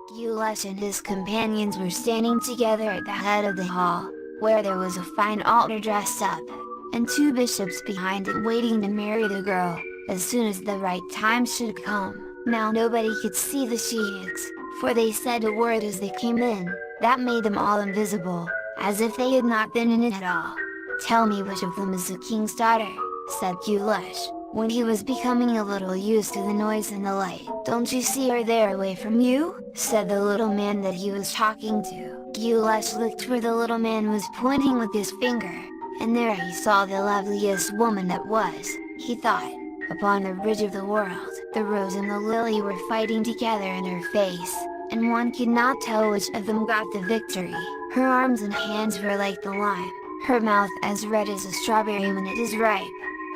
Guleesh and his companions were standing together at the head of the hall, where there was a fine altar dressed up, and two bishops behind it waiting to marry the girl, as soon as the right time should come. Now nobody could see the sheiks, for they said a word as they came in, that made them all invisible, as if they had not been in it at all. "Tell me which of them is the king's daughter," said Guleesh, when he was becoming a little used to the noise and the light. "Don't you see her there away from you?" said the little man that he was talking to. Guleesh looked where the little man was pointing with his finger, and there he saw the loveliest woman that was, he thought, upon the ridge of the world. The rose and the lily were fighting together in her face, and one could not tell which of them got the victory. Her arms and hands were like the lime, her mouth as red as a strawberry when it is ripe.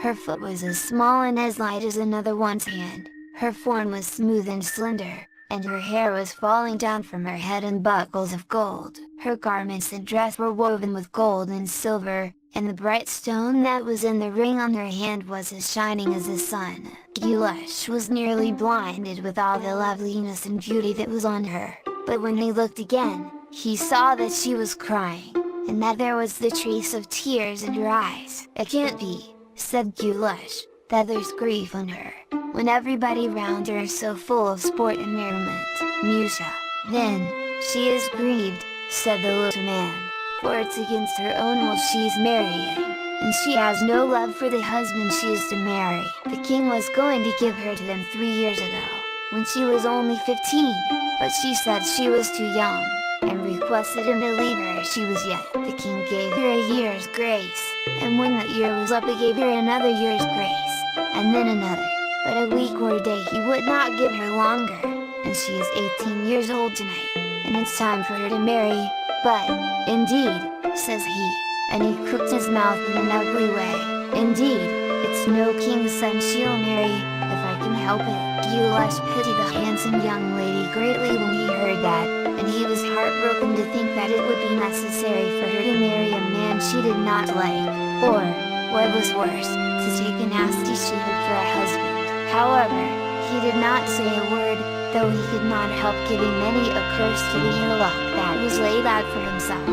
Her foot was as small and as light as another one's hand, her form was smooth and slender, and her hair was falling down from her head in buckles of gold. Her garments and dress were woven with gold and silver, and the bright stone that was in the ring on her hand was as shining as the sun. Guleesh was nearly blinded with all the loveliness and beauty that was on her, but when he looked again, he saw that she was crying, and that there was the trace of tears in her eyes. "It can't be," said Guleesh, "that there's grief on her, when everybody round her is so full of sport and merriment." "Musha, then, she is grieved," said the little man, "for it's against her own will she's marrying, and she has no love for the husband she is to marry. The king was going to give her to them 3 years ago, when she was only 15, but she said she was too young, and requested him to leave her as she was yet. The king gave her a year's grace, and when that year was up he gave her another year's grace, and then another, but a week or a day he would not give her longer, and she is 18 years old tonight, and it's time for her to marry, but, indeed, says he, and he crooked his mouth in an ugly way, indeed, it's no king's son she'll marry, if I can help it." Guleesh pitied the handsome young lady greatly when he heard that, and he was heartbroken to think that it would be necessary for her to marry a man she did not like, or, what was worse, to take a nasty shepherd for a husband. However, he did not say a word, though he could not help giving many a curse to the ill luck that was laid out for himself,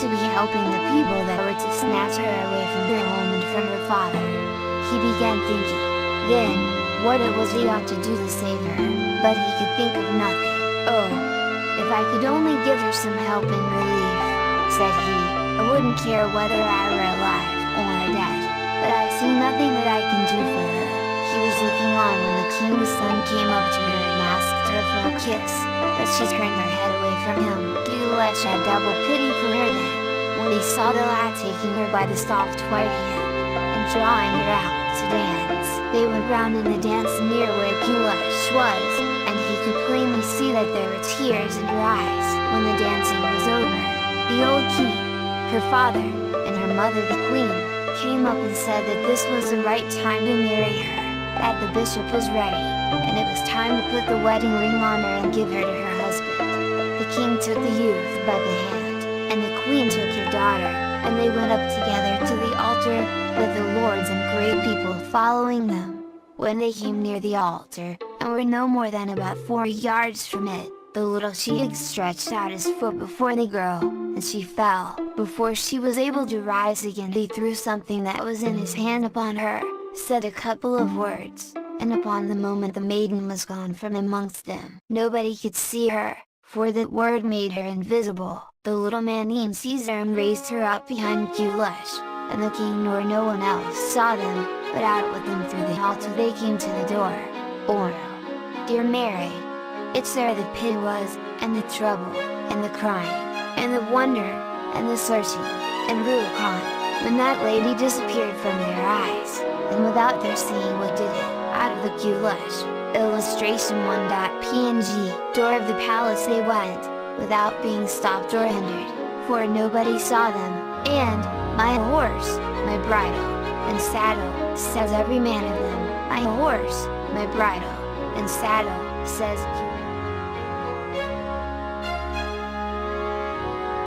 to be helping the people that were to snatch her away from her home and from her father. He began thinking, then, what it was he ought to do to save her, but he could think of nothing. "Oh, if I could only give her some help and relief," said he, "I wouldn't care whether I were alive or dead, but I see nothing that I can do for her." He was looking on when the king's son came up to her and asked her for a kiss, but she turned her head away from him. Guleesh had double pity for her then, when he saw the lad taking her by the soft white hand, and drawing her out to dance. They went round in the dance near where Guleesh was, and he could plainly see that there were tears in her eyes. When the dancing was over, the old king, her father, and her mother the queen, came up and said that this was the right time to marry her, that the bishop was ready, and it was time to put the wedding ring on her and give her to her husband. The king took the youth by the hand, and the queen took her daughter, and they went up together to the altar, with the lords and great people following them. When they came near the altar, and were no more than about 4 yards from it, the little sheik stretched out his foot before the girl, and she fell. Before she was able to rise again, he threw something that was in his hand upon her, said a couple of words, and upon the moment the maiden was gone from amongst them. Nobody could see her, for that word made her invisible. The little man even seized her and raised her up behind Guleesh, and the king nor no one else saw them, but out with them through the hall till they came to the door. "Oh, dear Mary, it's there the pity was, and the trouble, and the crying, and the wonder, and the searching, and Rubicon, when that lady disappeared from their eyes, and without their seeing what did it, out of the Guleesh, illustration 1.png, door of the palace they went, without being stopped or hindered, for nobody saw them, and, my horse, my bridle, and saddle, says every man of them, my horse, my bridle, and saddle, says